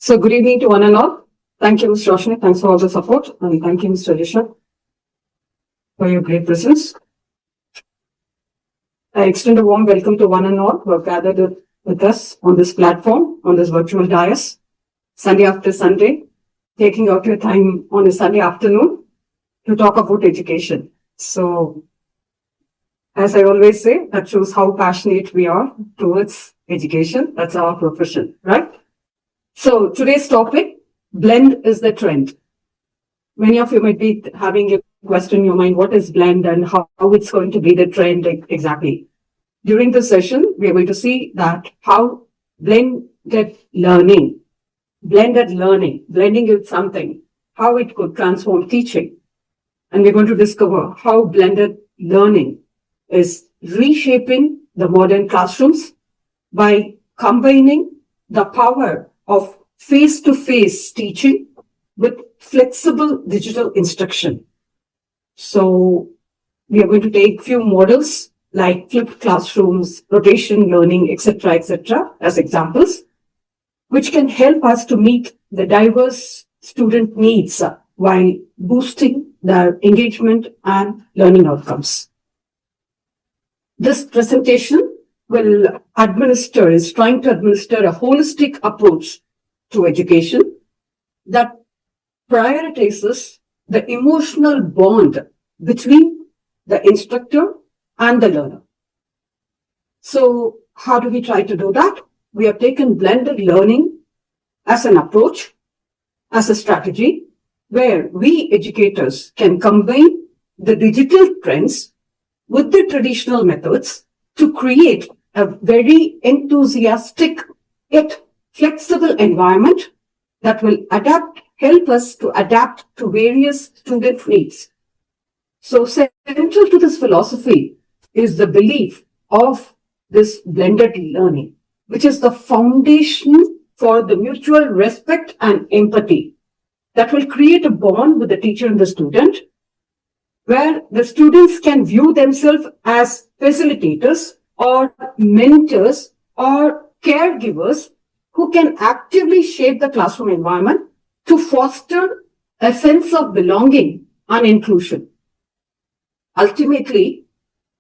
So good evening to one and all. Thank you, Mr. Roshni. Thanks for all the support. And thank you, Mr. Rishabh, for your great presence. I extend a warm welcome to one and all who have gathered with us on this platform, on this virtual dais, Sunday after Sunday, taking out your time on a Sunday afternoon to talk about education. So, as I always say, that shows how passionate we are towards education. That's our profession, right? So today's topic, blend is the trend. Many of you might be having a question in your mind, what is blend and how it's going to be the trend exactly. During this session, we are going to see that how blending with something, how it could transform teaching. And we're going to discover how blended learning is reshaping the modern classrooms by combining the power of face-to-face teaching with flexible digital instruction. So we are going to take few models like flipped classrooms, rotation learning, etc., as examples, which can help us to meet the diverse student needs while boosting their engagement and learning outcomes. This presentation is trying to administer a holistic approach to education that prioritizes the emotional bond between the instructor and the learner. So how do we try to do that? We have taken blended learning as an approach, as a strategy, where we educators can combine the digital trends with the traditional methods to create a very enthusiastic yet flexible environment that will help us to adapt to various student needs. So central to this philosophy is the belief of this blended learning, which is the foundation for the mutual respect and empathy that will create a bond with the teacher and the student, where the students can view themselves as facilitators or mentors or caregivers who can actively shape the classroom environment to foster a sense of belonging and inclusion. Ultimately,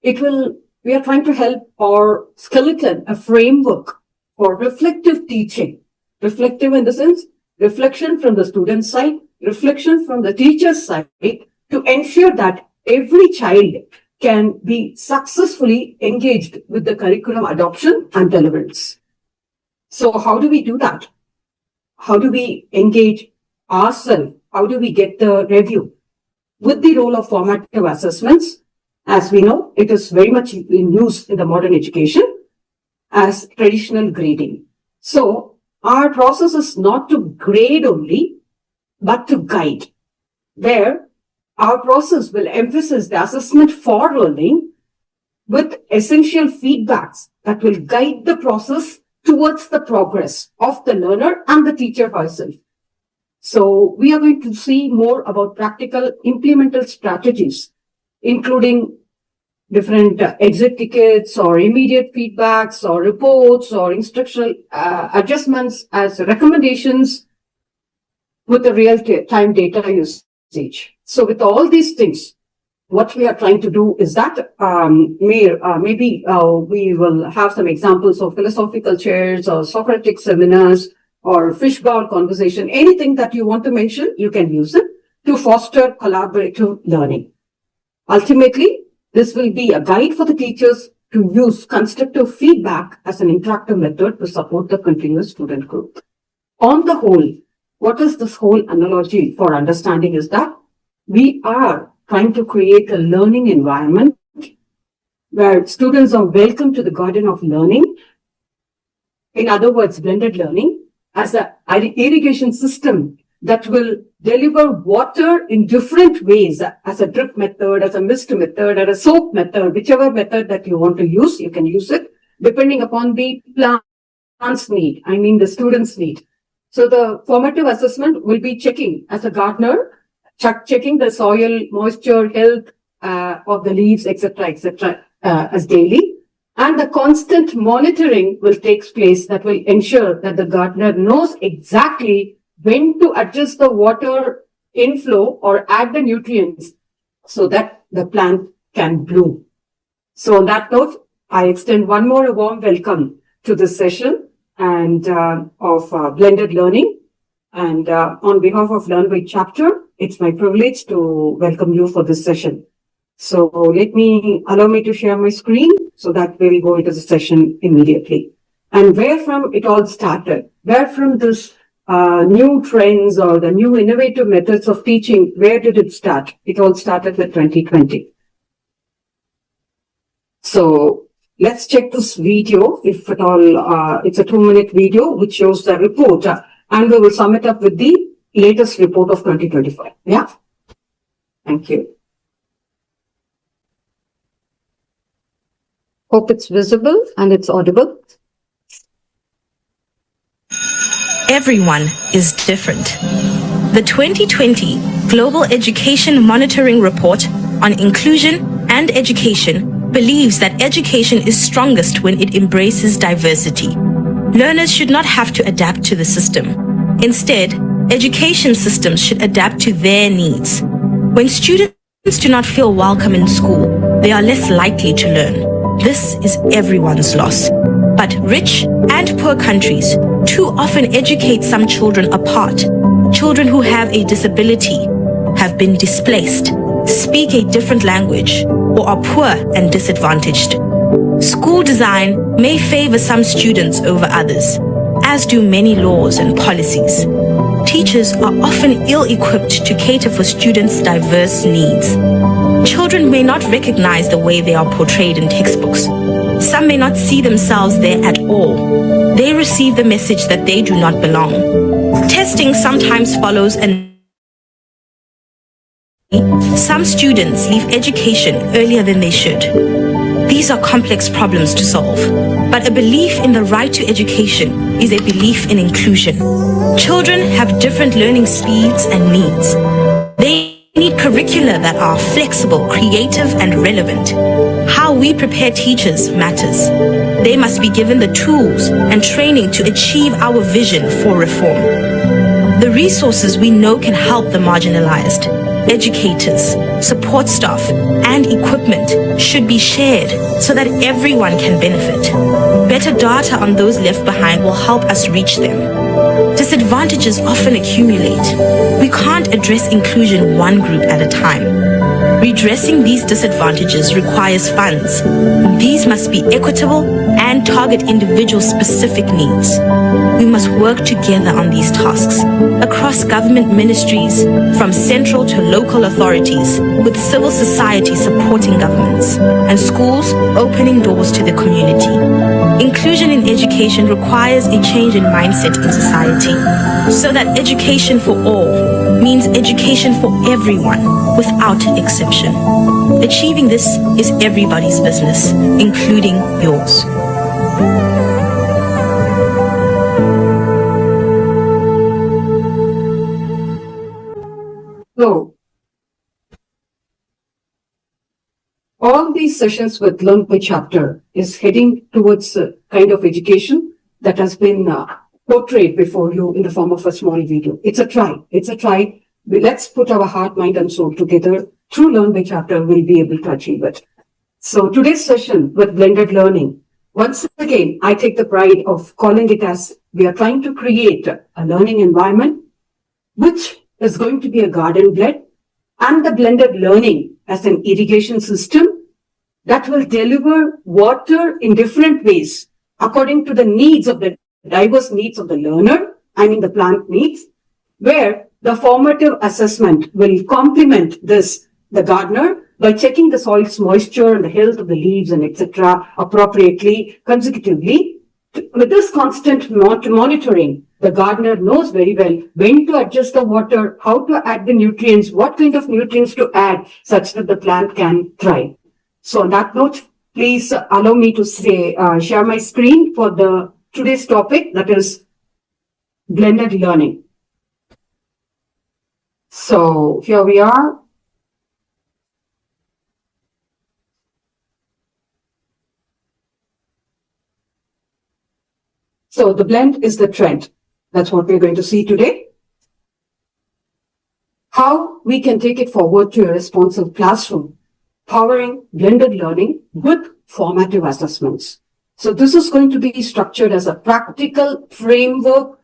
we are trying to help or skeleton a framework for reflective teaching. Reflective in the sense, reflection from the student side, reflection from the teacher's side, to ensure that every child can be successfully engaged with the curriculum adoption and deliverance. So how do we do that? How do we engage ourselves? How do we get the review? With the role of formative assessments, as we know, it is very much in use in the modern education as traditional grading. So our process is not to grade only, but to guide, where our process will emphasize the assessment for learning with essential feedbacks that will guide the process towards the progress of the learner and the teacher herself. So we are going to see more about practical implemental strategies, including different exit tickets or immediate feedbacks or reports or instructional adjustments as recommendations with the real-time data usage. So with all these things, what we are trying to do is that maybe we will have some examples of philosophical chairs or Socratic seminars or fishbowl conversation. Anything that you want to mention, you can use it to foster collaborative learning. Ultimately, this will be a guide for the teachers to use constructive feedback as an interactive method to support the continuous student growth. On the whole, what is this whole analogy for understanding is that we are trying to create a learning environment where students are welcome to the garden of learning. In other words, blended learning as an irrigation system that will deliver water in different ways, as a drip method, as a mist method, or a soap method, whichever method that you want to use, you can use it depending upon the plant's need, the student's need. So the formative assessment will be checking as a gardener, checking the soil, moisture, health of the leaves, etc., as daily. And the constant monitoring will take place that will ensure that the gardener knows exactly when to adjust the water inflow or add the nutrients so that the plant can bloom. So on that note, I extend one more warm welcome to this session and of blended learning. And on behalf of Learn by Chapter, it's my privilege to welcome you for this session. So allow me to share my screen so that we will go into the session immediately. And where from it all started, where from this new trends or the new innovative methods of teaching, where did it start? It all started with 2020. So let's check this video, if at all, it's a 2-minute video which shows the report and we will sum it up with the latest report of 2025. Yeah. Thank you. Hope it's visible and it's audible. Everyone is different. The 2020 Global Education Monitoring Report on Inclusion and Education believes that education is strongest when it embraces diversity. Learners should not have to adapt to the system. Instead, education systems should adapt to their needs. When students do not feel welcome in school, they are less likely to learn. This is everyone's loss. But rich and poor countries too often educate some children apart. Children who have a disability, have been displaced, speak a different language, or are poor and disadvantaged. School design may favor some students over others, as do many laws and policies. Teachers are often ill-equipped to cater for students' diverse needs. Children may not recognize the way they are portrayed in textbooks. Some may not see themselves there at all. They receive the message that they do not belong. Testing sometimes follows and some students leave education earlier than they should. These are complex problems to solve, but a belief in the right to education is a belief in inclusion. Children have different learning speeds and needs. They need curricula that are flexible, creative, and relevant. How we prepare teachers matters. They must be given the tools and training to achieve our vision for reform. The resources we know can help the marginalized, educators, support staff, and equipment should be shared so that everyone can benefit. Better data on those left behind will help us reach them. Disadvantages often accumulate. We can't address inclusion one group at a time. Redressing these disadvantages requires funds. These must be equitable and target individual-specific needs. We must work together on these tasks across government ministries, from central to local authorities, with civil society supporting governments, and schools opening doors to the community. Inclusion in education requires a change in mindset in society, so that education for all means education for everyone, without exception. Achieving this is everybody's business, including yours. So, all these sessions with Learn by Chapter is heading towards a kind of education that has been portrayed before you in the form of a small video. It's a try. It's a try. Let's put our heart, mind, and soul together. Through Learn by Chapter, we'll be able to achieve it. So today's session with blended learning, once again, I take the pride of calling it as we are trying to create a learning environment, which is going to be a garden blend, and the blended learning as an irrigation system that will deliver water in different ways according to the needs of the diverse needs of the learner, the plant needs, where the formative assessment will complement the gardener, by checking the soil's moisture and the health of the leaves and etc. appropriately, consecutively. With this constant monitoring, the gardener knows very well when to adjust the water, how to add the nutrients, what kind of nutrients to add such that the plant can thrive. So on that note, please allow me to share my screen for today's topic, that is blended learning. So here we are. So the blend is the trend. That's what we're going to see today. How we can take it forward to a responsive classroom, powering blended learning with formative assessments. So this is going to be structured as a practical framework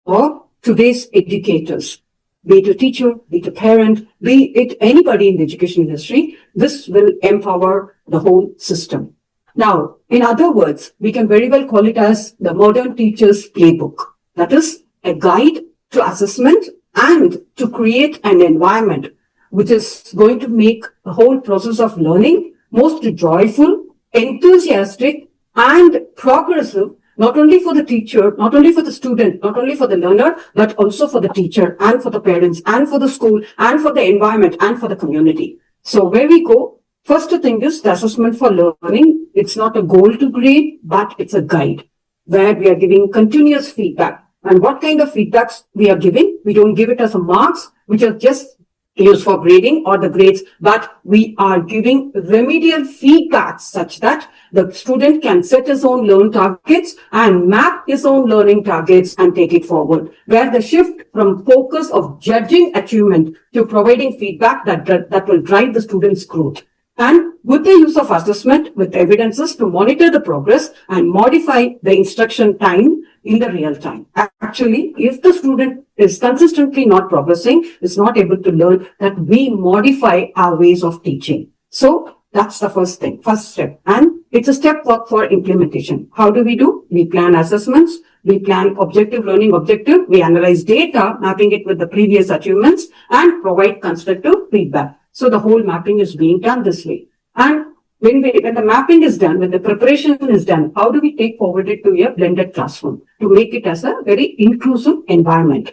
for today's educators, be it a teacher, be it a parent, be it anybody in the education industry. This will empower the whole system. Now, in other words, we can very well call it as the modern teacher's playbook. That is a guide to assessment and to create an environment which is going to make the whole process of learning most joyful, enthusiastic, and progressive, not only for the teacher, not only for the student, not only for the learner, but also for the teacher and for the parents and for the school and for the environment and for the community. So where we go, first thing is the assessment for learning. It's not a goal to grade, but it's a guide where we are giving continuous feedback. And what kind of feedbacks we are giving? We don't give it as a marks, which are just used for grading or the grades, but we are giving remedial feedback such that the student can set his own learn targets and map his own learning targets and take it forward, where the shift from focus of judging achievement to providing feedback that will drive the student's growth. And with the use of assessment with evidences to monitor the progress and modify the instruction time in the real time. Actually, if the student is consistently not progressing, is not able to learn, that we modify our ways of teaching. So that's the first thing, first step. And it's a step for implementation. How do? We plan assessments, we plan objective learning objective, we analyze data, mapping it with the previous achievements, and provide constructive feedback. So the whole mapping is being done this way. And when the mapping is done, when the preparation is done, how do we take forward it to a blended classroom to make it as a very inclusive environment?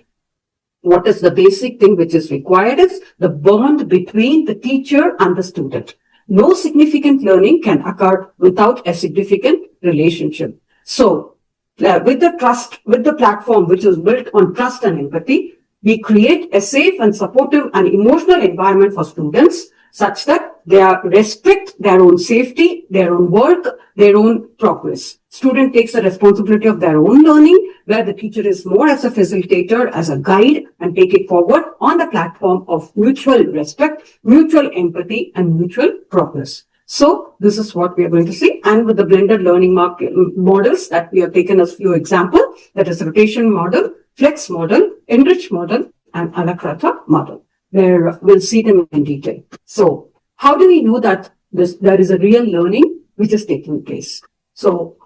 What is the basic thing which is required is the bond between the teacher and the student. No significant learning can occur without a significant relationship. So with the trust, with the platform which is built on trust and empathy, we create a safe and supportive and emotional environment for students such that they respect their own safety, their own work, their own progress. Student takes the responsibility of their own learning, where the teacher is more as a facilitator, as a guide, and take it forward on the platform of mutual respect, mutual empathy, and mutual progress. So this is what we are going to see. And with the blended learning models that we have taken as few examples, that is rotation model, flex model, enrich model, and a la carte model, where we'll see them in detail. So how do we know that there is a real learning which is taking place? So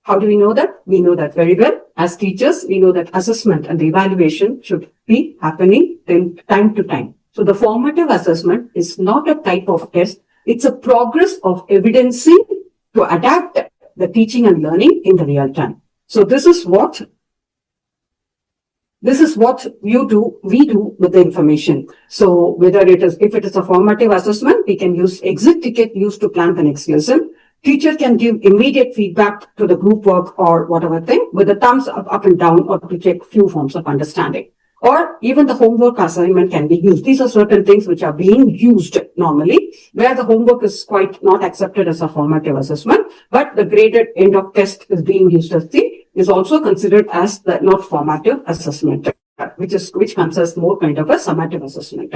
how do we know that? We know that very well. As teachers, we know that assessment and the evaluation should be happening in time to time. So the formative assessment is not a type of test. It's a progress of evidencing to adapt the teaching and learning in the real time. So this is what we do with the information. So if it is a formative assessment, we can use exit ticket used to plan the next lesson. Teacher can give immediate feedback to the group work or whatever thing with the thumbs up and down, or to check few forms of understanding. Or even the homework assignment can be used. These are certain things which are being used normally, where the homework is quite not accepted as a formative assessment, but the graded end of test is being used as is also considered as the not formative assessment, which comes as more kind of a summative assessment.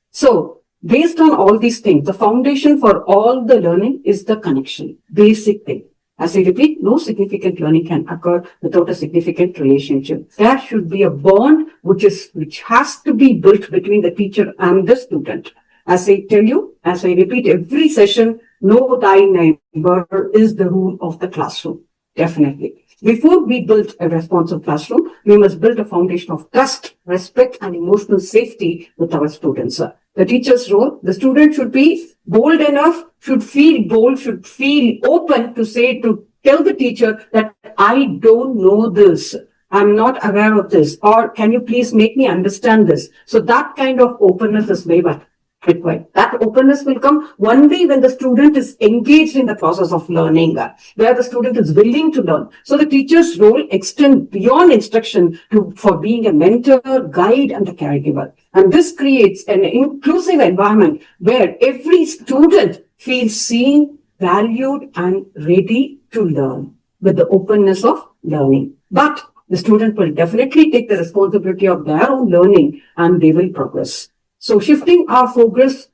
So based on all these things, the foundation for all the learning is the connection, basic thing. As I repeat, no significant learning can occur without a significant relationship. There should be a bond which has to be built between the teacher and the student. As I tell you, as I repeat every session, know thy neighbor is the rule of the classroom. Definitely. Before we build a responsive classroom, we must build a foundation of trust, respect, and emotional safety with our students. The teacher's role, the student should be bold enough, should feel bold, should feel open to tell the teacher that I don't know this, I'm not aware of this, or can you please make me understand this? So that kind of openness is very much required. That openness will come only when the student is engaged in the process of learning, where the student is willing to learn. So the teacher's role extends beyond instruction for being a mentor, guide, and a caregiver. And this creates an inclusive environment where every student feels seen, valued, and ready to learn with the openness of learning. But the student will definitely take the responsibility of their own learning and they will progress. So shifting our focus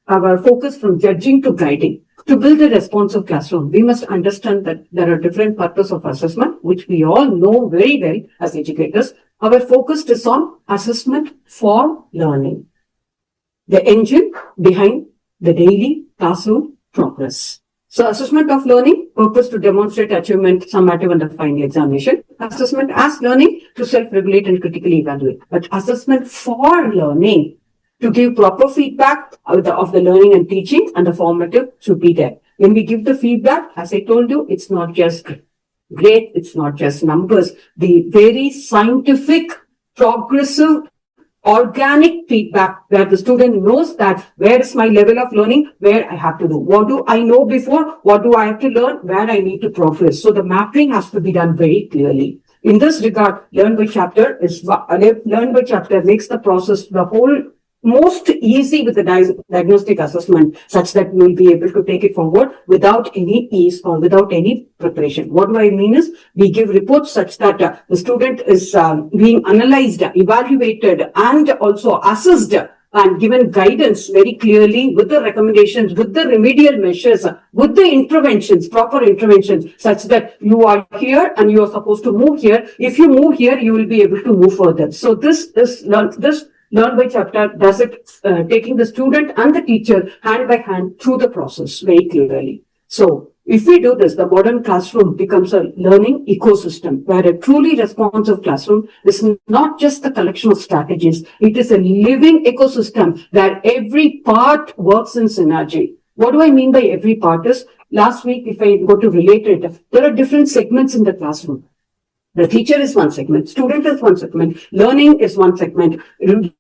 from judging to guiding. To build a responsive classroom, we must understand that there are different purposes of assessment, which we all know very well as educators. Our focus is on assessment for learning, the engine behind the daily classroom progress. So assessment of learning, purpose to demonstrate achievement, summative and the final examination. Assessment as learning to self-regulate and critically evaluate. But assessment for learning, to give proper feedback of the learning and teaching, and the formative should be there. When we give the feedback, as I told you, it's not just grade, it's not just numbers. The very scientific, progressive, organic feedback where the student knows that where is my level of learning, where I have to do. What do I know before? What do I have to learn? Where I need to progress. So the mapping has to be done very clearly. In this regard, Learn by Chapter makes the process, the whole most easy with the diagnostic assessment, such that we will be able to take it forward without any ease or without any preparation. What do I mean is, we give reports such that the student is being analyzed, evaluated, and also assessed and given guidance very clearly with the recommendations, with the remedial measures, with the interventions, proper interventions, such that you are here and you are supposed to move here. If you move here, you will be able to move further. So this Learn by Chapter does it, taking the student and the teacher hand by hand through the process very clearly. So if we do this, the modern classroom becomes a learning ecosystem where a truly responsive classroom is not just a collection of strategies. It is a living ecosystem where every part works in synergy. What do I mean by every part is, last week, if I go to relate it, there are different segments in the classroom. The teacher is one segment, student is one segment, learning is one segment,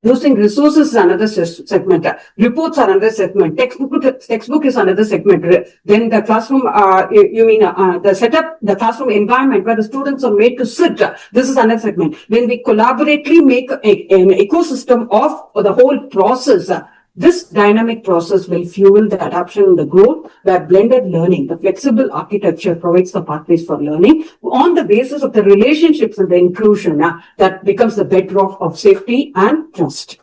using resources is another segment, reports are another segment, textbook is another segment. Then the classroom, the setup, the classroom environment where the students are made to sit, this is another segment. When we collaboratively make an ecosystem of the whole process, this dynamic process will fuel the adoption and the growth, where blended learning, the flexible architecture, provides the pathways for learning on the basis of the relationships and the inclusion that becomes the bedrock of safety and trust.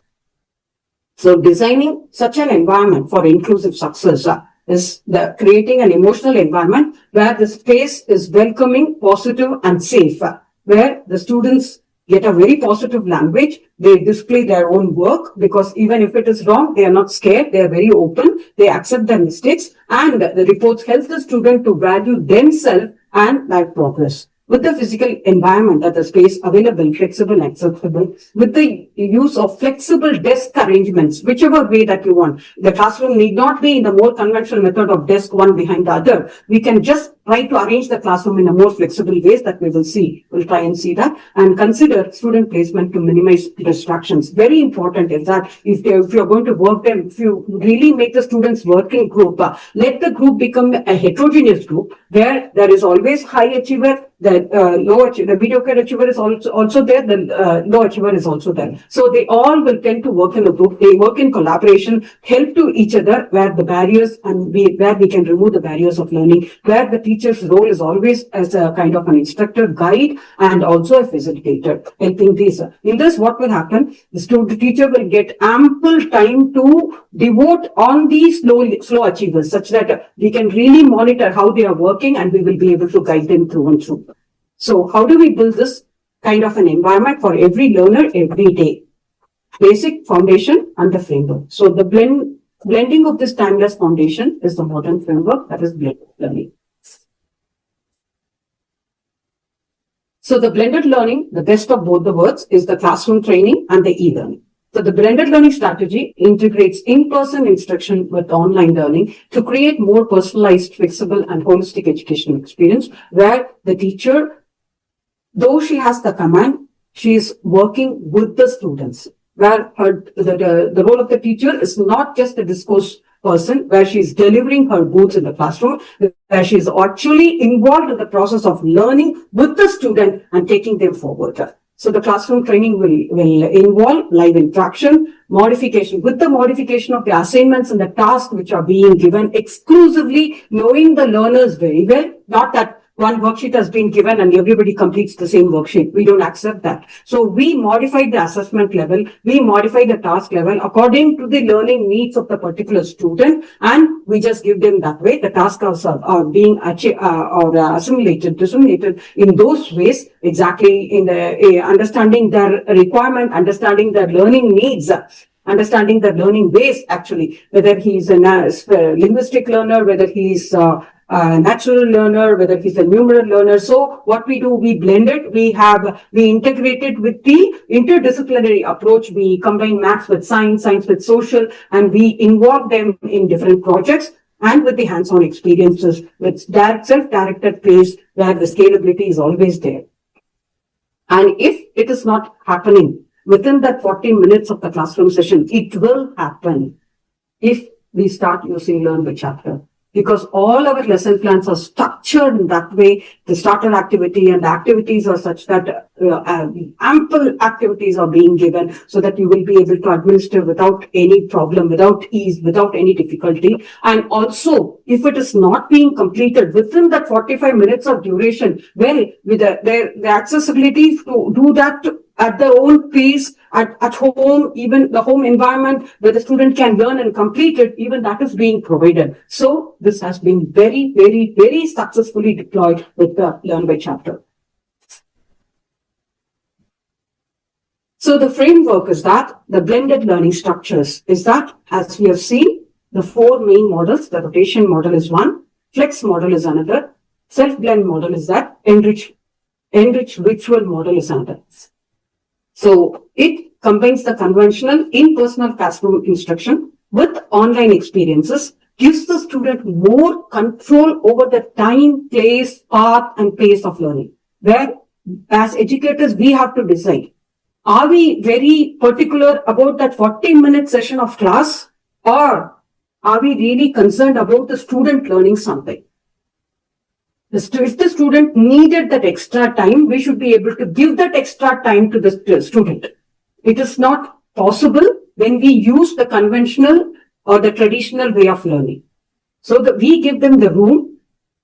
So designing such an environment for inclusive success is creating an emotional environment where the space is welcoming, positive, and safe, where the students get a very positive language. They display their own work, because even if it is wrong, they are not scared. They are very open. They accept their mistakes, and the reports help the student to value themselves and their progress. With the physical environment at the space available, flexible, accessible, with the use of flexible desk arrangements, whichever way that you want. The classroom need not be in the more conventional method of desk one behind the other. We can just try to arrange the classroom in a more flexible ways that we will see. We'll try and see that, and consider student placement to minimize distractions. Very important is that if you're going to work them, if you really make the students work in group, let the group become a heterogeneous group where there is always high achiever, the mediocre achiever is also there, the low achiever is also there. So they all will tend to work in a group. They work in collaboration, help to each other where the barriers where we can remove the barriers of learning, where the teacher's role is always as a kind of an instructor, guide, and also a facilitator, helping these. In this, what will happen? The teacher will get ample time to devote on these slow achievers, such that we can really monitor how they are working, and we will be able to guide them through and through. So how do we build this kind of an environment for every learner every day? Basic foundation and the framework. So the blending of this timeless foundation is the modern framework, that is blended learning. So the blended learning, the best of both the worlds, is the classroom training and the e-learning. So the blended learning strategy integrates in-person instruction with online learning to create more personalized, flexible, and holistic educational experience, where the teacher, though she has the command, she is working with the students, where the role of the teacher is not just a discourse person, where she is delivering her goods in the classroom, where she is actually involved in the process of learning with the student and taking them forward. So the classroom training will involve live interaction, modification, with the modification of the assignments and the tasks which are being given exclusively, knowing the learners very well, not that one worksheet has been given and everybody completes the same worksheet. We don't accept that. So we modify the assessment level, we modify the task level according to the learning needs of the particular student, and we just give them that way. The tasks are being disseminated in those ways, exactly in the understanding their requirement, understanding their learning needs, understanding the learning ways, actually, whether he's a linguistic learner, whether he's a natural learner, whether he's a numeral learner. So what we do, we blend it. We integrate it with the interdisciplinary approach. We combine maths with science, science with social, and we involve them in different projects and with the hands-on experiences with self-directed pace where the scalability is always there. And if it is not happening within that 40 minutes of the classroom session, it will happen if we start using Learn by Chapter. Because all our lesson plans are structured in that way. The starter activity and the activities are such that ample activities are being given so that you will be able to administer without any problem, without ease, without any difficulty. And also, if it is not being completed within that 45 minutes of duration, well, with the accessibility to do that at their own pace, at home, even the home environment where the student can learn and complete it, even that is being provided. So this has been very, very, very successfully deployed with the Learn by Chapter. So the framework is that the blended learning structures is that, as we have seen, the four main models, the rotation model is one, flex model is another, self-blend model is that, enrich ritual model is another. So it combines the conventional in-person classroom instruction with online experiences, gives the student more control over the time, place, path, and pace of learning. Where, as educators, we have to decide, are we very particular about that 40-minute session of class, or are we really concerned about the student learning something? If the student needed that extra time, we should be able to give that extra time to the student. It is not possible when we use the conventional or the traditional way of learning. So we give them the room,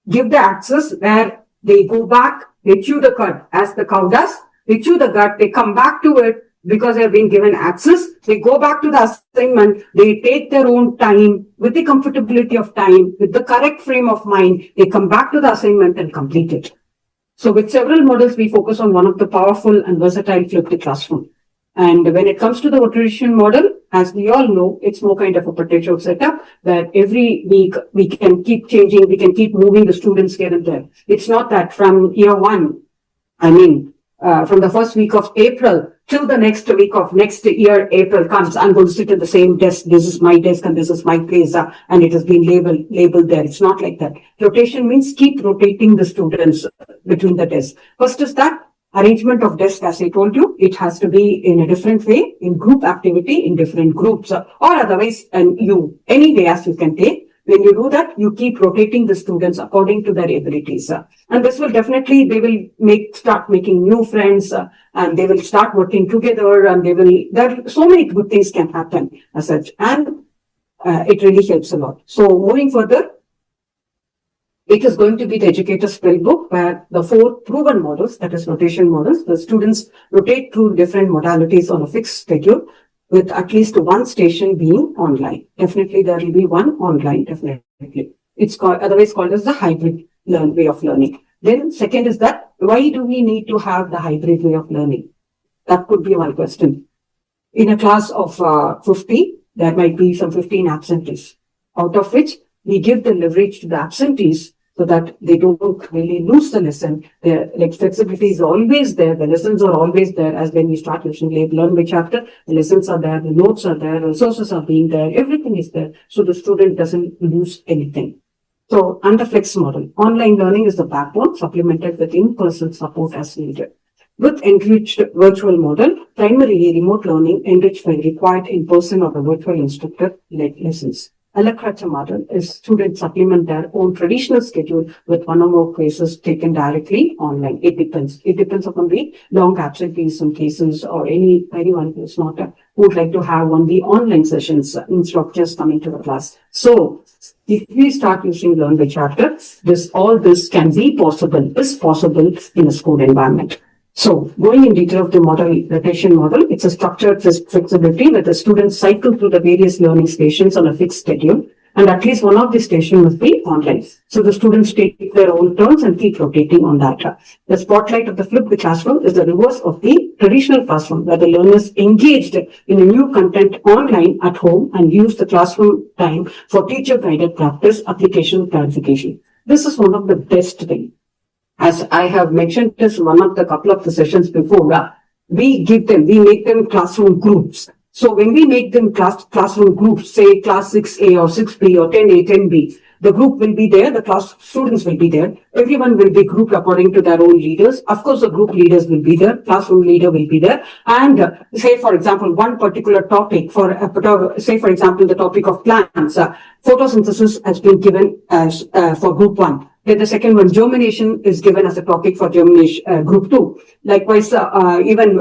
give the access where they go back, they chew the cud as the cow does, they chew the gut, they come back to it because they have been given access, they go back to the assignment, they take their own time with the comfortability of time, with the correct frame of mind, they come back to the assignment and complete it. So with several models, we focus on one of the powerful and versatile flipped classroom. And when it comes to the rotation model, as we all know, it's more kind of a potato setup where every week we can keep changing, we can keep moving the students here and there. It's not that from year one, from the first week of April till the next week of next year, April comes, I'm going to sit at the same desk. This is my desk and this is my place, and it has been labeled there. It's not like that. Rotation means keep rotating the students between the desks. First is that arrangement of desks, as I told you, it has to be in a different way, in group activity, in different groups, or otherwise, and any way as you can take. When you do that, you keep rotating the students according to their abilities. And this will definitely, they will start making new friends, and they will start working together, and there are so many good things can happen as such. And it really helps a lot. So moving further, it is going to be the educator's spellbook where the four proven models, that is rotation models, the students rotate through different modalities on a fixed schedule, with at least one station being online. Definitely there will be one online, definitely. It's otherwise called as the hybrid way of learning. Then second is that, why do we need to have the hybrid way of learning? That could be one question. In a class of 50, there might be some 15 absentees, out of which we give the leverage to the absentees so that they don't really lose the lesson. The flexibility is always there. The lessons are always there. As when we start using Learn by Chapter, the lessons are there, the notes are there, the resources are being there, everything is there. So the student doesn't lose anything. So under flex model, online learning is the backbone, supplemented with in-person support as needed. With enriched virtual model, primarily remote learning enriched by required in-person or the virtual instructor-led lessons. A la carte model is students supplement their own traditional schedule with one or more quizzes taken directly online. It depends. It depends upon the long absenteeism cases or anyone who's not who would like to have only online sessions instead of just coming to the class. So if we start using Learn by Chapter, all this can be possible, is possible in a school environment. So going in detail of the model, rotation model, it's a structured flexibility where the students cycle through the various learning stations on a fixed schedule. And at least one of the stations must be online. So the students take their own turns and keep rotating on that. The spotlight of the flipped classroom is the reverse of the traditional classroom, where the learners engaged in a new content online at home and use the classroom time for teacher-guided practice, application, clarification. This is one of the best things. As I have mentioned this couple of the sessions before, we make them classroom groups. So when we make them classroom groups, say class 6A or 6B or 10A, 10B, the group will be there, the class students will be there. Everyone will be grouped according to their own leaders. Of course, the group leaders will be there, classroom leader will be there. And say, for example, one particular topic say, for example, the topic of plants, photosynthesis has been given as for group 1. Then the second one, germination, is given as a topic for germination, group 2. Likewise, even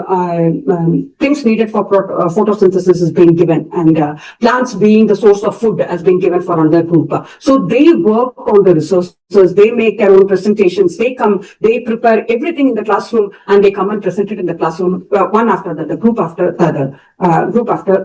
things needed for photosynthesis is being given, and plants being the source of food has been given for another group. So they work on the resources, they make their own presentations, they prepare everything in the classroom, and they come and present it in the classroom, one after the other, group after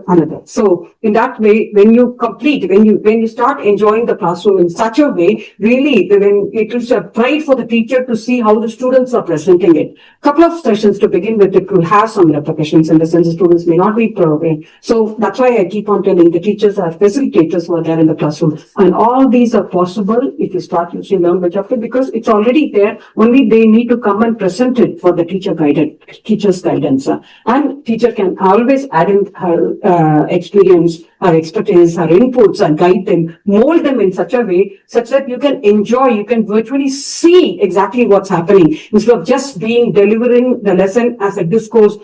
another. So in that way, when you start enjoying the classroom in such a way, really, when it is a pride for the teacher to see how the students are presenting it. Couple of sessions to begin with, it will have some repercussions in the sense the students may not be programmed. So that's why I keep on telling the teachers are facilitators who are there in the classroom. And all these are possible if you start using Learn by Chapter, because it's already there. Only they need to come and present it for the teacher's guidance. And teacher can always add in her experience, her expertise, her inputs, and guide them, mold them in such a way such that you can enjoy, you can virtually see exactly what's happening instead of just delivering the lesson as a discourse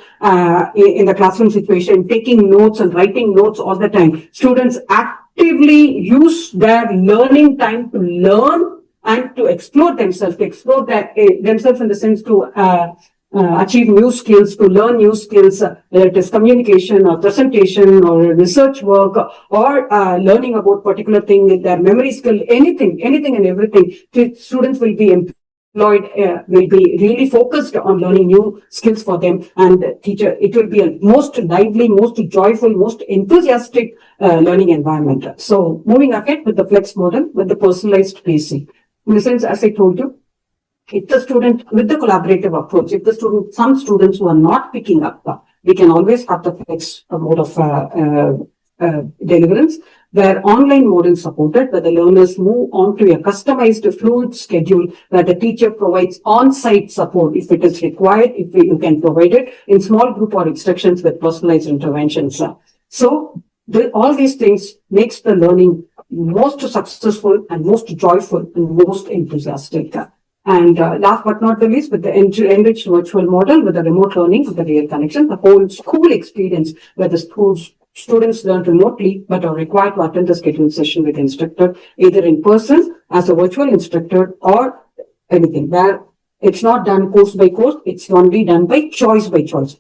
in the classroom situation, taking notes and writing notes all the time. Students actively use their learning time to learn and to explore themselves, themselves in the sense to achieve new skills, to learn new skills, whether it is communication or presentation or research work or learning about particular thing, their memory skill, anything and everything. Students will be employed, will be really focused on learning new skills for them, and it will be a most lively, most joyful, most enthusiastic learning environment. So moving ahead with the flex model, with the personalized pacing. In the sense, as I told you, if the student, with the collaborative approach, some students who are not picking up, we can always have the flex mode of deliverance, where online mode is supported, where the learners move on to a customized fluid schedule, where the teacher provides on-site support if it is required, if you can provide it in small group or instructions with personalized interventions. So all these things makes the learning most successful and most joyful and most enthusiastic. And last but not the least, with the enriched virtual model, with the remote learning, with the real connection, the whole school experience where the students learn remotely but are required to attend the scheduled session with the instructor, either in person as a virtual instructor or anything, where it's not done course by course, it's only done by choice.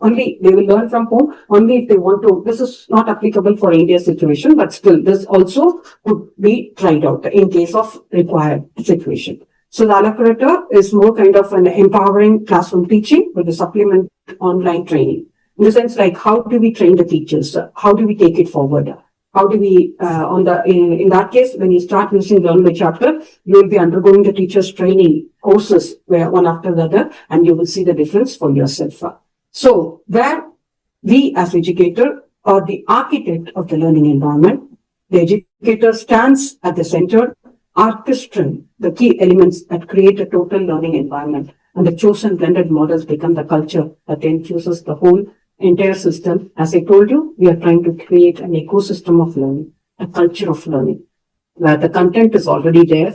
Only they will learn from home, only if they want to. This is not applicable for India's situation, but still this also could be tried out in case of required situation. So the Alacrator is more kind of an empowering classroom teaching with a supplement online training. In the sense, like, how do we train the teachers? How do we take it forward? How do we, in that case, when you start using Learn by Chapter, you will be undergoing the teachers training courses where one after the other, and you will see the difference for yourself. So where we as educator are the architect of the learning environment, the educator stands at the center, orchestrating the key elements that create a total learning environment, and the chosen blended models become the culture that infuses the whole entire system. As I told you, we are trying to create an ecosystem of learning, a culture of learning, where the content is already there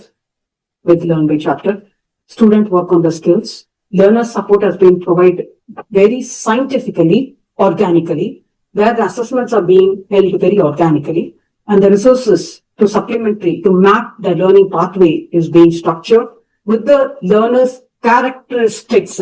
with Learn by Chapter. Student work on the skills. Learner support has been provided very scientifically, organically, where the assessments are being held very organically, and the resources to map the learning pathway is being structured with the learner's characteristics,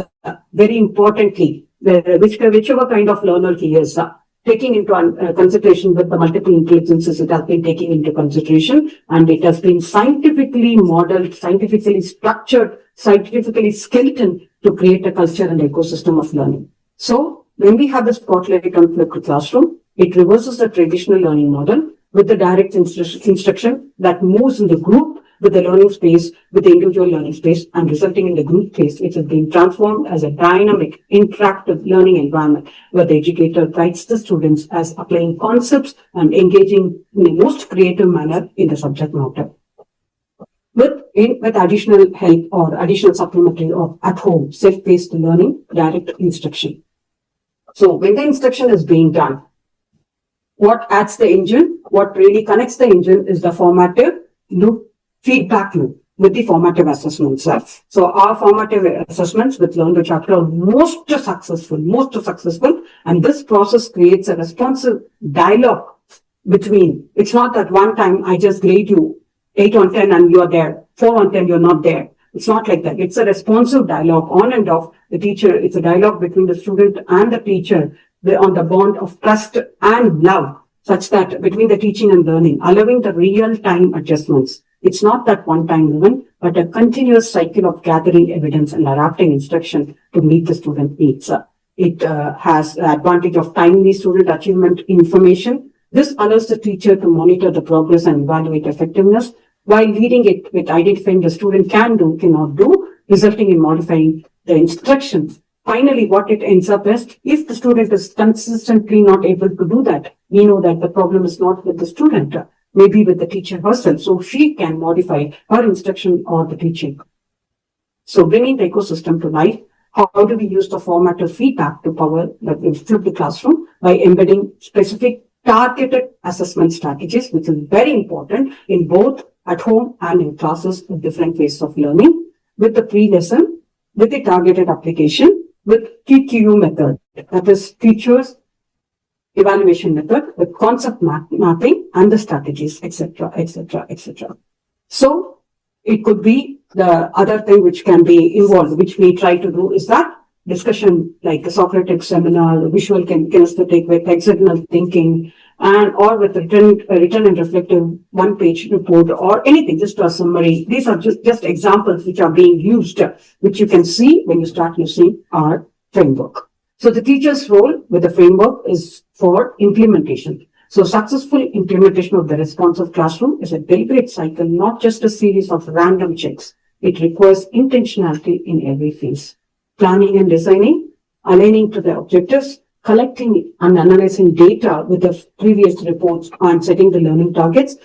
very importantly, whichever kind of learner he is. taking into consideration with the multiple intelligences, it has been taken into consideration, and it has been scientifically modeled, scientifically structured, scientifically skeleton to create a culture and ecosystem of learning. So when we have the spotlight on flipped classroom, it reverses the traditional learning model with the direct instruction that moves in the group with the learning space, with the individual learning space, and resulting in the group space, which has been transformed as a dynamic, interactive learning environment where the educator guides the students as applying concepts and engaging in the most creative manner in the subject matter. With additional help or additional supplementary of at-home, self-paced learning, direct instruction. So when the instruction is being done, what adds the engine, what really connects the engine is the formative loop, feedback loop with the formative assessments. So our formative assessments with Learn by Chapter are most successful, and this process creates a responsive dialogue between, it's not that one time I just grade you 8 on 10 and you're there, 4 on 10 you're not there. It's not like that. It's a responsive dialogue on and off the teacher. It's a dialogue between the student and the teacher on the bond of trust and love, such that between the teaching and learning, allowing the real-time adjustments. It's not that one-time event, but a continuous cycle of gathering evidence and adapting instruction to meet the student needs. It has the advantage of timely student achievement information. This allows the teacher to monitor the progress and evaluate effectiveness, while leading it with identifying the student can do, cannot do, resulting in modifying the instruction. Finally, what it ends up is, if the student is consistently not able to do that, we know that the problem is not with the student, maybe with the teacher herself. So she can modify her instruction or the teaching. So bringing the ecosystem to life, how do we use the formative feedback to power the classroom? By embedding specific targeted assessment strategies, which is very important in both at home and in classes with different phases of learning, with the pre-lesson, with the targeted application, with TQU method, that is teachers evaluation method, with concept mapping and the strategies, etc., etc., etc. So it could be the other thing which can be involved, which we try to do, is that discussion like a Socratic seminar, visual kinesthetic with hexagonal thinking, and or with written and reflective one-page report or anything, just a summary. These are just examples which are being used, which you can see when you start using our framework. So the teacher's role with the framework is for implementation. So successful implementation of the responsive classroom is a deliberate cycle, not just a series of random checks. It requires intentionality in every phase. Planning and designing, aligning to the objectives, collecting and analyzing data with the previous reports, and setting the learning targets.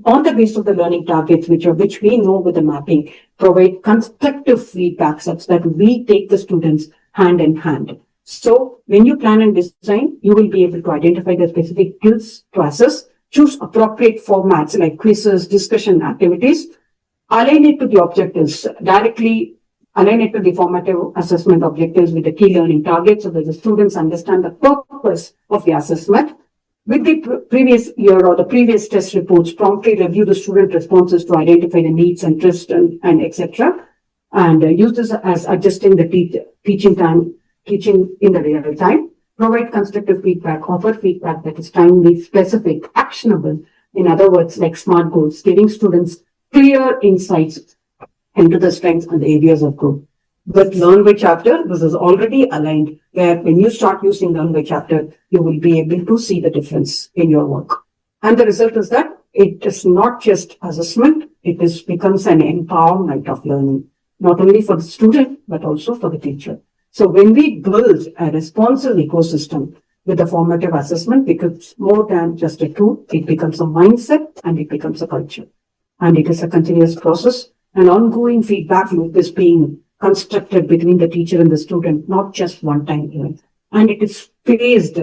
On the basis of the learning targets, which we know with the mapping, provide constructive feedback such that we take the students hand in hand. So when you plan and design, you will be able to identify the specific skills to assess, choose appropriate formats like quizzes, discussion activities, align it to the objectives, directly align it to the formative assessment objectives with the key learning targets so that the students understand the purpose of the assessment. With the previous year or the previous test reports, promptly review the student responses to identify the needs, interest, and etc. And use this as adjusting the teaching in the real time. Provide constructive feedback, offer feedback that is timely, specific, actionable. In other words, like SMART goals, giving students clear insights into the strengths and the areas of growth. But Learn by Chapter, this is already aligned, where when you start using Learn by Chapter, you will be able to see the difference in your work. And the result is that it is not just assessment, becomes an empowerment of learning, not only for the student, but also for the teacher. So when we build a responsive ecosystem with the formative assessment, it becomes more than just a tool, it becomes a mindset and it becomes a culture. And it is a continuous process. An ongoing feedback loop is being constructed between the teacher and the student, not just one-time event. And it is phased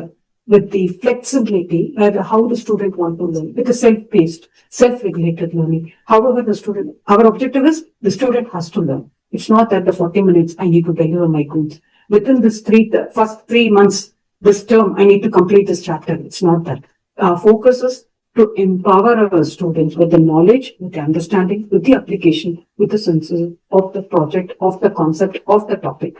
with the flexibility of how the student wants to learn, with the self-paced, self-regulated learning. However, our objective is the student has to learn. It's not that the 40 minutes I need to deliver my goods. Within this first 3 months, this term, I need to complete this chapter. It's not that. Our focus is to empower our students with the knowledge, with the understanding, with the application, with the senses of the project, of the concept, of the topic.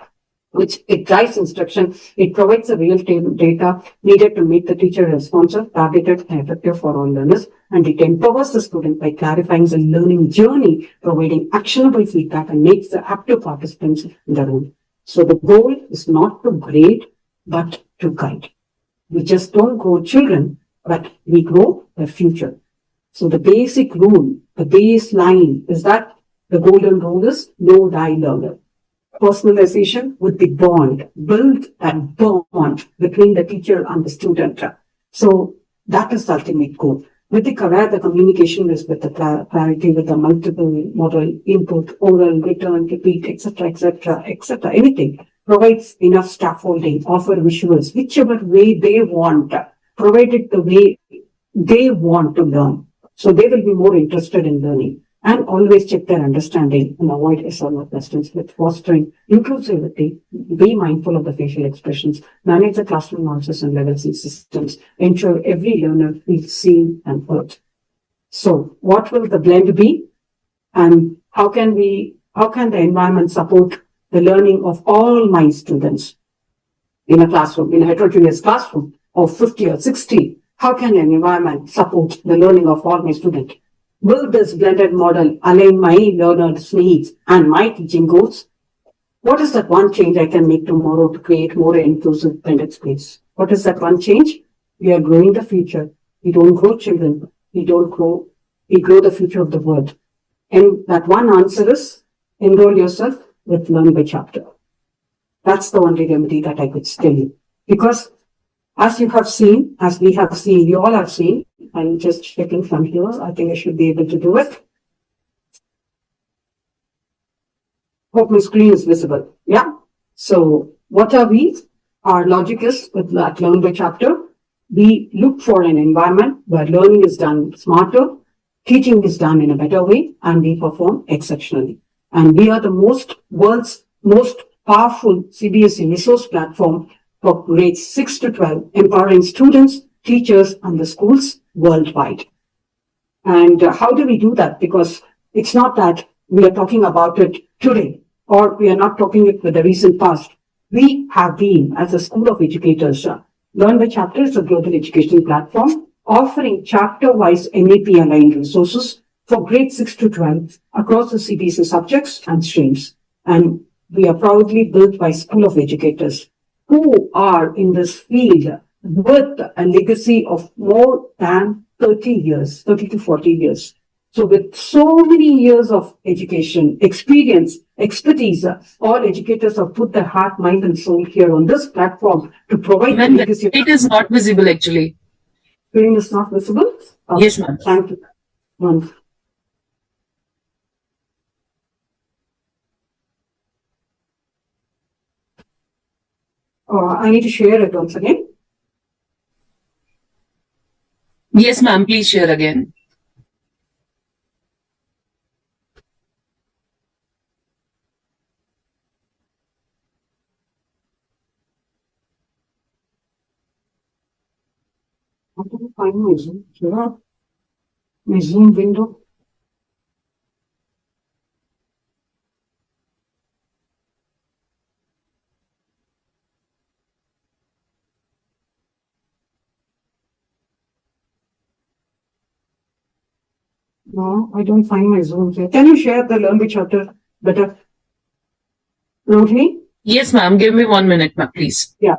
which it drives instruction. It provides the real-time data needed to make the teacher responsive, targeted, and effective for all learners. And it empowers the student by clarifying the learning journey, providing actionable feedback, and makes the active participants in the role. So the goal is not to grade, but to guide. We just don't grow children, but we grow their future. So the basic rule, the baseline is that the golden rule is no die learner. Personalization with the bond, build that bond between the teacher and the student. So that is the ultimate goal. With the where the communication is with the clarity, with the multiple model input, oral, return, repeat, etc., etc., etc., anything provides enough scaffolding, offer visuals, whichever way they want, provide it the way they want to learn. So they will be more interested in learning. And always check their understanding and avoid SRO questions with fostering inclusivity, be mindful of the facial expressions, manage the classroom nonsense and levels and systems, ensure every learner feels seen and heard. So what will the blend be? And how can the environment support the learning of all my students in a classroom, in a heterogeneous classroom of 50 or 60? How can an environment support the learning of all my students? Will this blended model align my learners' needs and my teaching goals? What is that one change I can make tomorrow to create more inclusive blended space? What is that one change? We are growing the future. We don't grow children. We grow the future of the world. And that one answer is enroll yourself with Learn by Chapter. That's the only remedy that I could tell you. Because as you have seen, as we have seen, you all have seen, I'm just checking from here. I think I should be able to do it. Hope my screen is visible. Yeah. So what are we? Our logic is with that Learn by Chapter. We look for an environment where learning is done smarter, teaching is done in a better way, and we perform exceptionally. And we are the world's most powerful CBSE resource platform for grades 6 to 12, empowering students, teachers, and the schools worldwide. And how do we do that? Because it's not that we are talking about it today, or we are not talking it with the recent past. We have been, as a school of educators, Learn by Chapter is a global education platform offering chapter-wise NAP-aligned resources for grades 6 to 12 across the CBSE subjects and streams. And we are proudly built by School of Educators who are in this field with a legacy of more than 30 years, 30 to 40 years. So with so many years of education, experience, expertise, all educators have put their heart, mind, and soul here on this platform to provide the legacy. It is not visible actually. Screen is not visible? Yes, ma'am. Thank you. I need to share it once again. Yes, ma'am. Please share again. How do I find my Zoom? Here. My Zoom window. No, I don't find my Zoom here. Can you share the Learn by Chapter better? Rohini? Yes, ma'am. Give me 1 minute, ma'am, please. Yeah.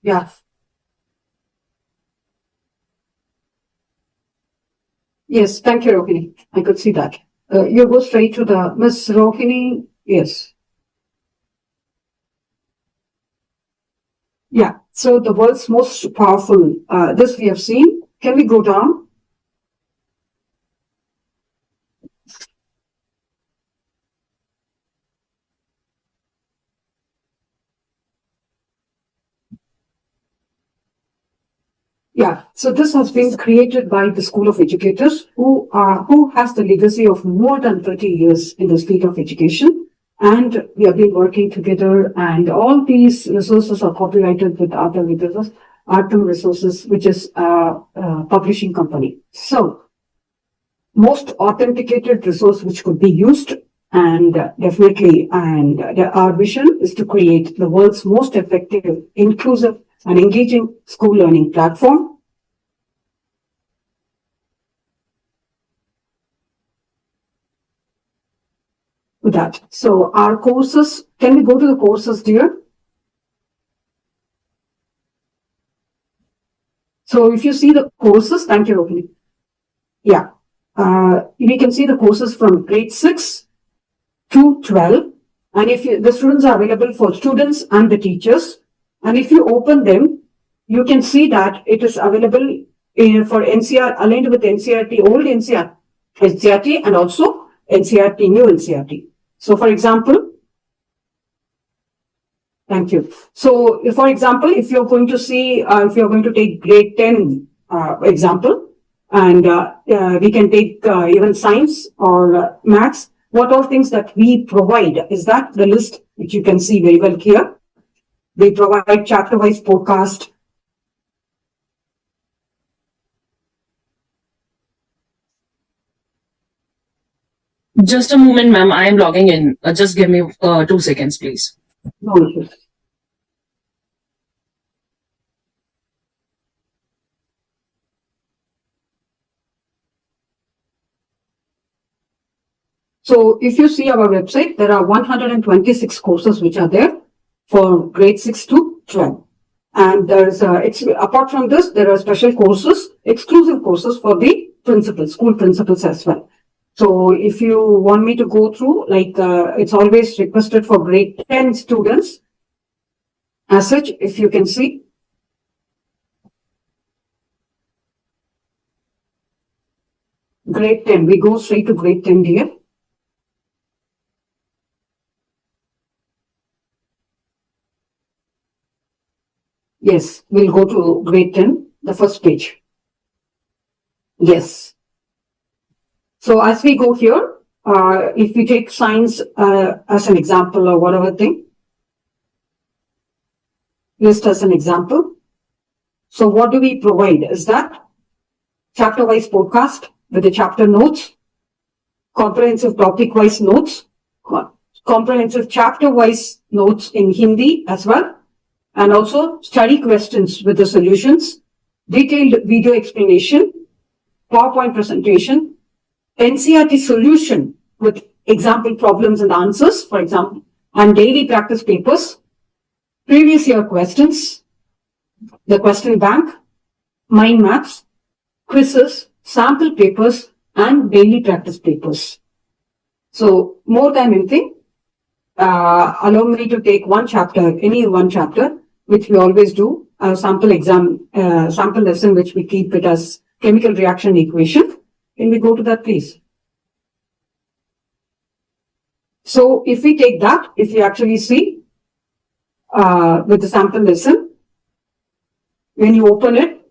Yeah. Yes, thank you, Rohini. I could see that. You go straight to the Miss Rohini. Yes. Yeah. So the world's most powerful, this we have seen. Can we go down? Yeah, so this has been created by the School of Educators who has the legacy of more than 30 years in the field of education. And we have been working together, and all these resources are copyrighted with Artem Resources, which is a publishing company. So, most authenticated resource which could be used, and definitely, and our vision is to create the world's most effective, inclusive, and engaging school learning platform. With that, so our courses, can we go to the courses, dear? So if you see the courses, thank you, Rohini. Yeah, we can see the courses from grade 6 to 12. And if the students are available for students and the teachers, and if you open them, you can see that it is available for NCR, aligned with NCRT, old NCRT, and also NCRT, new NCRT. So, for example, thank you. So, for example, if you're going to see, if you're going to take grade 10 example, and we can take even science or maths, what all things that we provide is that the list, which you can see very well here. We provide chapter-wise podcast. Just a moment, ma'am. I am logging in. Just give me 2 seconds, please. No issues. So if you see our website, there are 126 courses which are there for grade 6 to 12. And there's apart from this, there are special courses, exclusive courses for the principals, school principals as well. So if you want me to go through, like it's always requested for grade 10 students. As such, if you can see, grade 10, we go straight to grade 10 here. Yes, we'll go to grade 10, the first page. Yes. So as we go here, if we take science as an example or whatever thing, list as an example. So what do we provide is that chapter-wise podcast with the chapter notes, comprehensive topic-wise notes, comprehensive chapter-wise notes in Hindi as well, and also study questions with the solutions, detailed video explanation, PowerPoint presentation, NCRT solution with example problems and answers, for example, and daily practice papers, previous year questions, the question bank, mind maps, quizzes, sample papers, and daily practice papers. So more than anything, allow me to take one chapter, any one chapter, which we always do, a sample exam, sample lesson, which we keep it as chemical reaction equation. Can we go to that, please? So if we take that, if you actually see with the sample lesson, when you open it,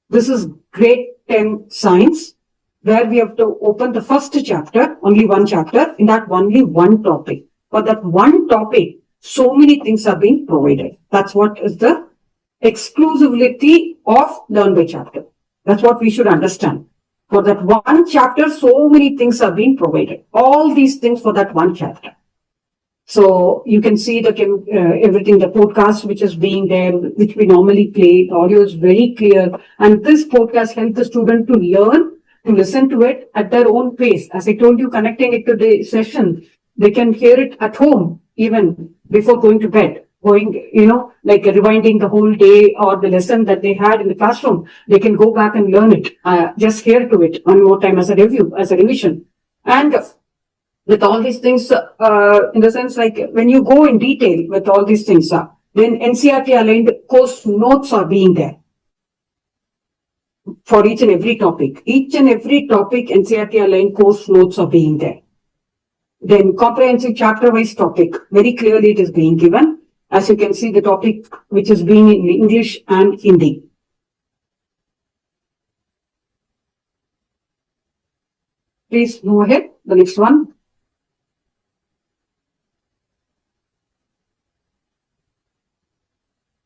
this is grade 10 science, where we have to open the first chapter, only one chapter, in that only one topic. For that one topic, so many things are being provided. That's what is the exclusivity of Learn by Chapter. That's what we should understand. For that one chapter, so many things are being provided. All these things for that one chapter. So you can see the everything, the podcast which is being there, which we normally play. The audio is very clear. And this podcast helps the student to learn, to listen to it at their own pace. As I told you, connecting it to the session, they can hear it at home, even before going to bed. Going, like rewinding the whole day or the lesson that they had in the classroom. They can go back and learn it, just hear to it one more time as a review, as a revision. And with all these things, in the sense like when you go in detail with all these things, then NCRT aligned course notes are being there for each and every topic. Each and every topic, NCRT aligned course notes are being there. Then comprehensive chapter-wise topic, very clearly it is being given. As you can see, the topic which is being in English and Hindi. please move ahead. The next one.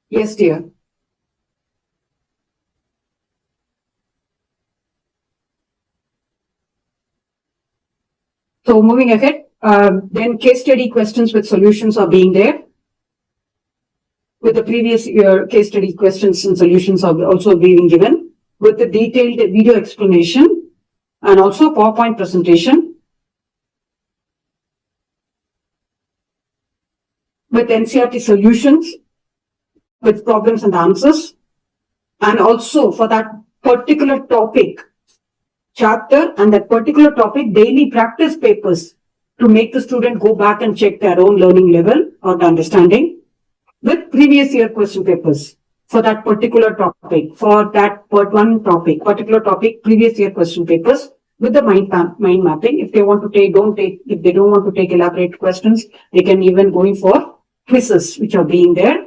Yes, dear. So moving ahead, then case study questions with solutions are being there. With the previous year case study questions and solutions are also being given with the detailed video explanation and also PowerPoint presentation with NCERT solutions, with problems and answers, and also for that particular topic chapter and that particular topic daily practice papers to make the student go back and check their own learning level or understanding with previous year question papers for that particular topic, particular topic, previous year question papers with the mind mapping. If they want to take, if they don't want to take elaborate questions, they can even go in for quizzes which are being there.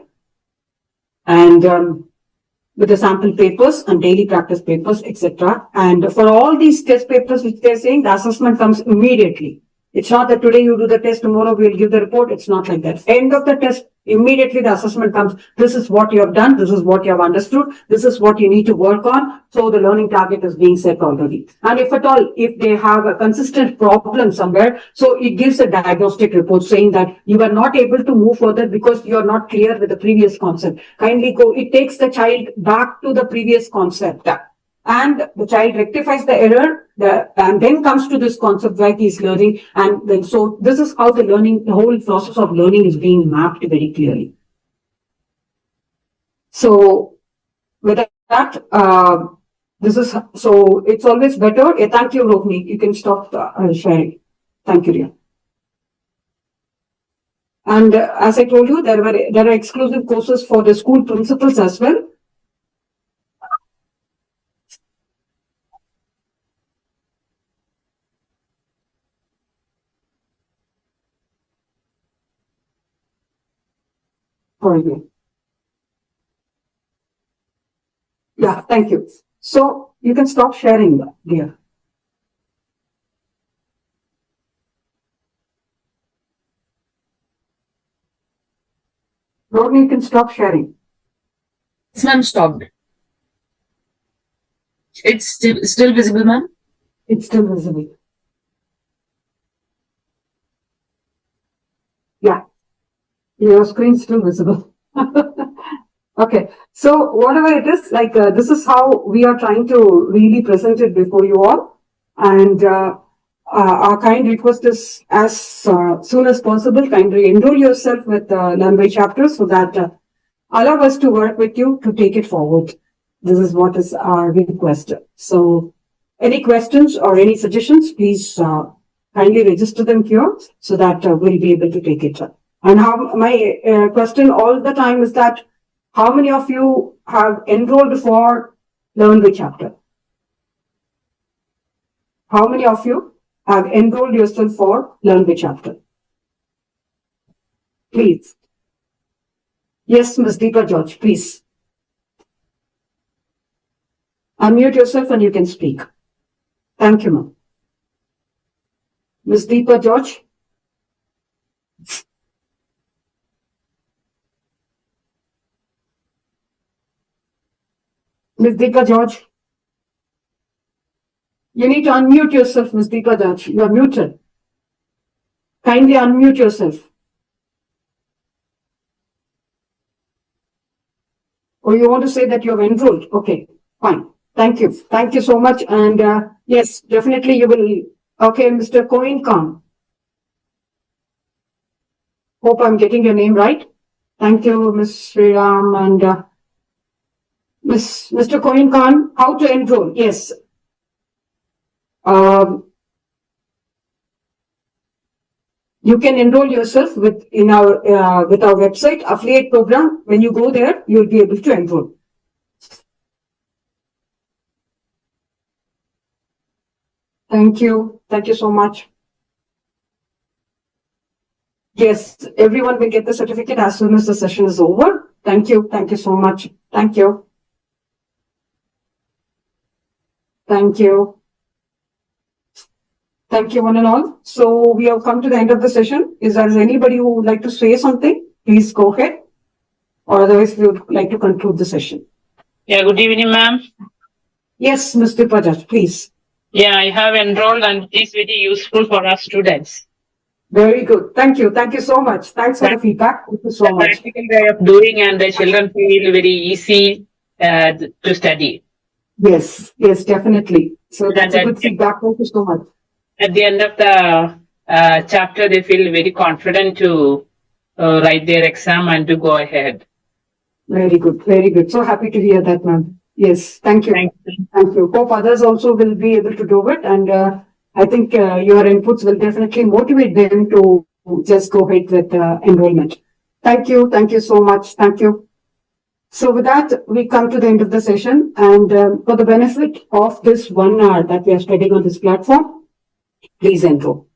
And with the sample papers and daily practice papers, etc. And for all these test papers which they're saying, the assessment comes immediately. It's not that today you do the test, tomorrow we'll give the report. It's not like that. End of the test, immediately the assessment comes. This is what you have done. This is what you have understood. This is what you need to work on. So the learning target is being set already. And if at all, if they have a consistent problem somewhere, so it gives a diagnostic report saying that you are not able to move further because you are not clear with the previous concept. Kindly go. It takes the child back to the previous concept. And the child rectifies the error and then comes to this concept where he is learning. And then, so this is how the whole process of learning is being mapped very clearly. So with that, so it's always better. Thank you, Rohini. You can stop sharing. Thank you, dear. And as I told you, there are exclusive courses for the school principals as well. Yeah, thank you. So you can stop sharing, dear. Rodney, you can stop sharing. Yes, ma'am, stopped. It's still visible, ma'am? It's still visible. Yeah, your screen is still visible. Okay, so whatever it is, like this is how we are trying to really present it before you all. And our kind request is as soon as possible, kindly enroll yourself with Learn by Chapters so that allow us to work with you to take it forward. This is what is our request. So any questions or any suggestions, please kindly register them here so that we'll be able to take it. And how my question all the time is that how many of you have enrolled for Learn by Chapter? How many of you have enrolled yourself for Learn by Chapter? Please. Yes, Ms. Deepa George, please. Unmute yourself and you can speak. Thank you, ma'am. Ms. Deepa George. Ms. Deepa George. You need to unmute yourself, Ms. Deepa George. You are muted. Kindly unmute yourself. Or you want to say that you have enrolled? Okay, fine. Thank you. Thank you so much. And yes, definitely you will. Okay, Mr. Coin Khan. Hope I'm getting your name right. Thank you, Ms. Sriram and Mr. Coin Khan. How to enroll? Yes. You can enroll yourself with our website affiliate program. When you go there, you'll be able to enroll. Thank you. Thank you so much. Yes, everyone will get the certificate as soon as the session is over. Thank you. Thank you so much. Thank you. Thank you. Thank you, one and all. So we have come to the end of the session. Is there anybody who would like to say something? Please go ahead. Or otherwise, we would like to conclude the session. Yeah, good evening, ma'am. Yes, Mr. Bajaj, please. Yeah, I have enrolled and it is very useful for our students. Very good. Thank you. Thank you so much. Thanks for the feedback. Thank you so The much. practical way of doing and the children feel very easy to study. Yes, yes, definitely. So that's a good feedback. Thank you so much. At the end of the chapter, they feel very confident to write their exam and to go ahead. Very good. Very good. So happy to hear that, ma'am. Yes. Thank you. Thank you. Thank you. Hope others also will be able to do it. And I think your inputs will definitely motivate them to just go ahead with enrollment. Thank you. Thank you so much. Thank you. So with that, we come to the end of the session. And for the benefit of this 1 hour that we are spending on this platform, please enroll.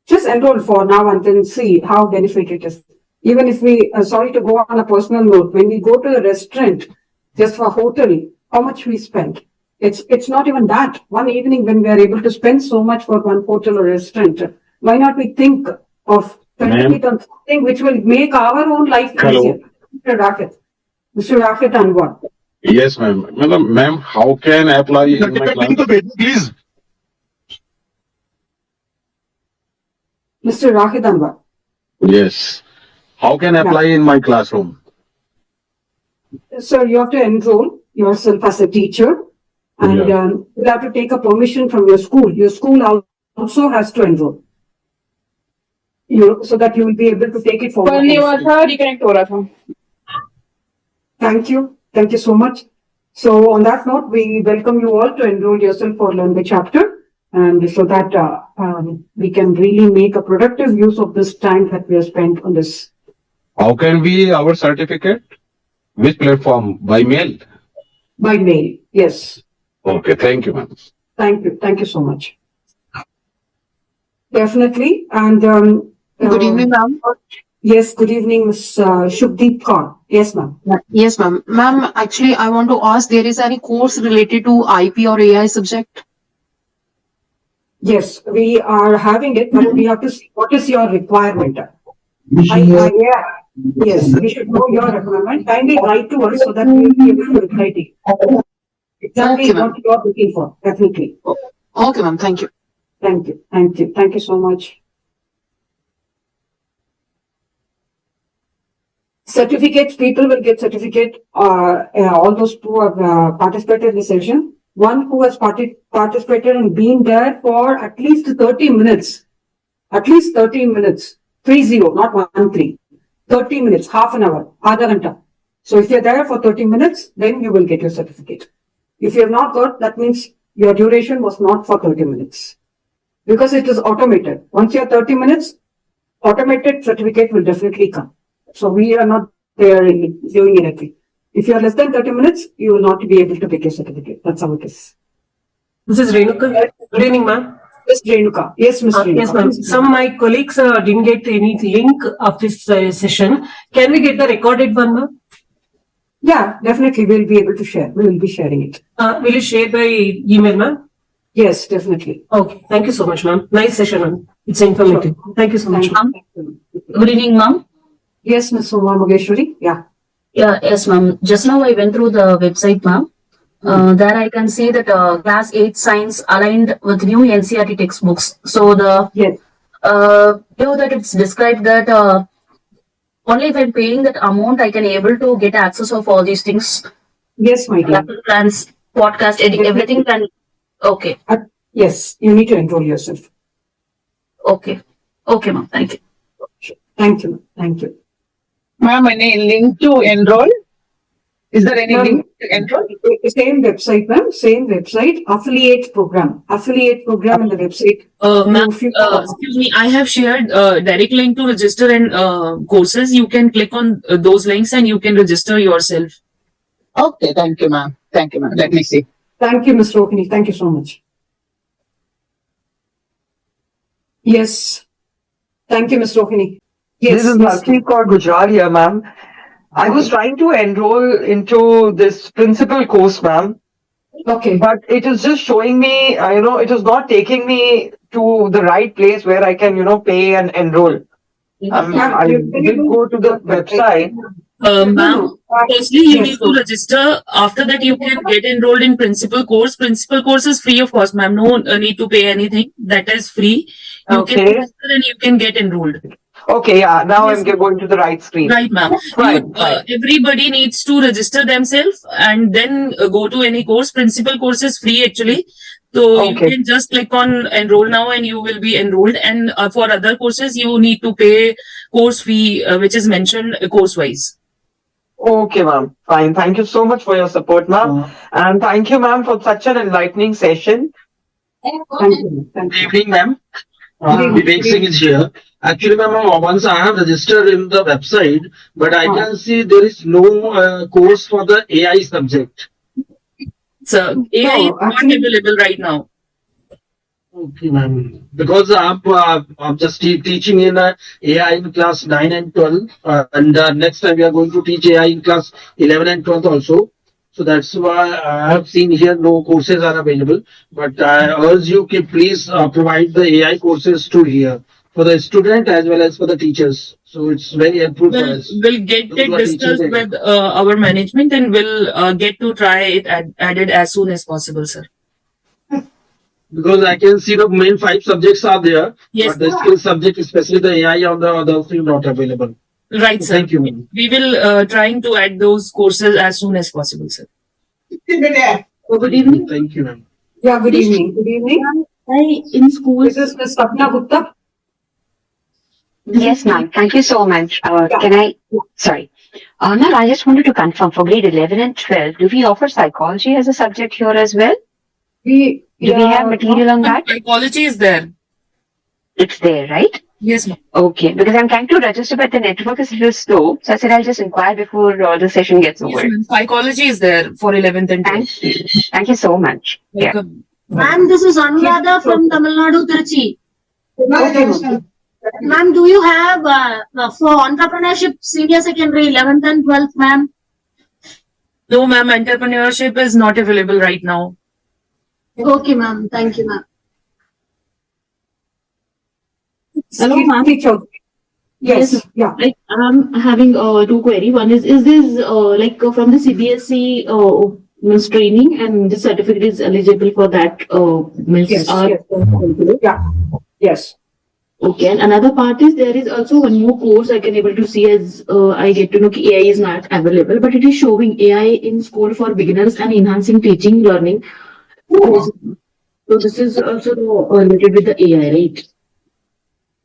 Just enroll for now and then see how benefit it is. Even if we, sorry to go on a personal note, when we go to the restaurant, just for hotel, how much we spend. It's not even that. One evening when we are able to spend so much for one hotel or restaurant, why not we think of spending it on something which will make our own life easier? Mr. Rafit Anwar. Yes, ma'am. Ma'am, how can I apply in my class? Please. Mr. Rafit Anwar. Yes. How can I apply in my classroom? So you have to enroll yourself as a teacher and you have to take a permission from your school. Your school also has to enroll. So that you will be able to take it forward. Thank you. Thank you so much. So on that note, we welcome you all to enroll yourself for Learn the Chapter. And so that we can really make a productive use of this time that we have spent on this. How can we our certificate? Which platform? By mail? By mail, yes. Okay, thank you, ma'am. Thank you. Thank you so much. Definitely. And good evening, ma'am. Yes, good evening, Ms. Shubdeep Kaur. Yes, ma'am. Yes, ma'am. Ma'am, actually, I want to ask, there is any course related to IP or AI subject? Yes, we are having it, but we have to see what is your requirement. Yes, we should know your requirement. Kindly write to us so that we will be able to reply to you. Exactly Okay, what you are looking for, definitely. Okay, ma'am. Thank you. Thank you. Thank you. Thank you so much. Certificates, people will get certificate, all those who have participated in the session. One who has participated and been there for at least 30 minutes. At least 30 minutes. 30, not 13. 30 minutes, half an hour, adha ghanta. So if you're there for 30 minutes, then you will get your certificate. If you have not got, that means your duration was not for 30 minutes. Because it is automated. Once you have 30 minutes, automated certificate will definitely come. So we are not there in doing anything. If you are less than 30 minutes, you will not be able to get your certificate. That's how it is. This is Renuka. Good evening, ma'am. Yes, Renuka. Yes, Ms. Renuka. Yes, ma'am. Some of my colleagues didn't get any link of this session. Can we get the recorded one, ma'am? Yeah, definitely. We'll be able to share. We will be sharing it. Will you share by email, ma'am? Yes, definitely. Okay. Thank you so much, ma'am. Nice session, ma'am. It's informative. Sure. Thank you so much, ma'am. Good evening, ma'am. Yes, Ms. Soma Mogeshwari. Yeah. Yeah, yes, ma'am. Just now I went through the website, ma'am. There I can see that class 8 science aligned with new NCERT textbooks. So the Yes. below that it's described that only if I'm paying that amount I can able to get access of all these things. Yes, my dear. Lesson plans, podcast, editing, everything can. Okay. Yes, you need to enroll yourself. Okay. Okay, ma'am. Thank you. Thank you. Thank you. Ma'am, any link to enroll? Is there any link to enroll? Same website, ma'am. Same website. Affiliate program. Affiliate program in the website. Ma'am, excuse me, I have shared direct link to register and courses. You can click on those links and you can register yourself. Okay, thank you, ma'am. Thank you, ma'am. Let me see. Thank you, Ms. Rohini. Thank you so much. Yes. Thank you, Ms. Rohini. Yes. This is Nalini Kaur Gujaria, ma'am. I was trying to enroll into this principal course, ma'am. Okay. But it is just showing me, it is not taking me to the right place where I can, pay and enroll. I did go to the website. Ma'am, firstly, you need to register. After that, you can get enrolled in principal course. Principal course is free of cost, ma'am. No need to pay anything. That is free. You can Okay. register and you can get enrolled. Okay, yeah, now Yes, I'm going to the right screen. Right, ma'am. Fine, fine. Everybody needs to register themselves and then go to any course. Principal course is free actually. So you Okay. can just click on enroll now and you will be enrolled. And for other courses, you need to pay course fee, which is mentioned course wise. Okay, ma'am. Fine. Thank you so much for your support, ma'am. And thank you, ma'am, for such an enlightening session. Thank you. Thank Good you. evening, ma'am. evening. Vivek Singh is here. Actually, ma'am, once I have registered in the website, but I can see there is no course for the AI subject. So AI is not actually- available right now. Okay, ma'am. Because I'm just teaching in AI in class 9 and 12. And next time we are going to teach AI in class 11 and 12 also. So that's why I have seen here no courses are available. But I urge you to please provide the AI courses to here for the student as well as for the teachers. So it's very helpful for us. We'll get Those it who are teaching discussed there. with our management and we'll get to try it added as soon as possible, sir. Because I can see the main 5 subjects are there, Yes. but the skill subject, especially the AI on the other thing, not available. Right, sir. Thank you, ma'am. We will trying to add those courses as soon as possible, sir. Good evening. Thank you, ma'am. Yeah, good evening. Good evening. In schools, This is Ms. Sapna Gupta. Yes, ma'am. Thank you so much. Sorry. Ma'am, I just wanted to confirm for grade 11 and 12, do we offer psychology as a subject here as well? We Do we have material on that? Psychology is there. It's there, right? Yes, ma'am. Okay, because I'm trying to register, but the network is a little slow. So I said I'll just inquire before the session gets Yes, over. ma'am. Psychology is there for 11th and 12th. Thank you. Thank you so much. Yeah. Welcome. Ma'am, this is Anuradha from Tamil Nadu, Trichy. Okay, ma'am. Ma'am, do you have for entrepreneurship senior secondary 11th and 12th, ma'am? No, ma'am. Entrepreneurship is not available right now. Okay, ma'am. Thank you, ma'am. Hello, ma'am. Teacher. Yes, yeah. like I'm having two query. One is this from the CBSE means training and the certificate is eligible for that means Yes, yes. Yeah, yes. Okay, and another part is there is also one more course I can able to see as I get to know ki AI is not available, but it is showing AI in school for beginners and enhancing teaching learning. So this is also related with the AI, right?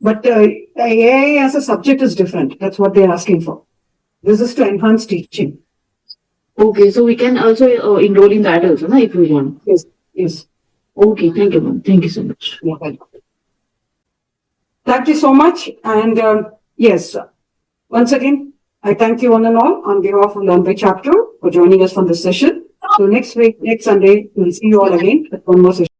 But AI as a subject is different. That's what they're asking for. This is to enhance teaching. Okay, so we can also enroll in that also, na, if we want. Yes, yes. Okay, thank you, ma'am. Thank you so much. Yeah, welcome. Thank you so much. And yes, once again, I thank you one and all on behalf of Learn by Chapter for joining us for this session. So next week, next Sunday, we'll see you all again with one more session.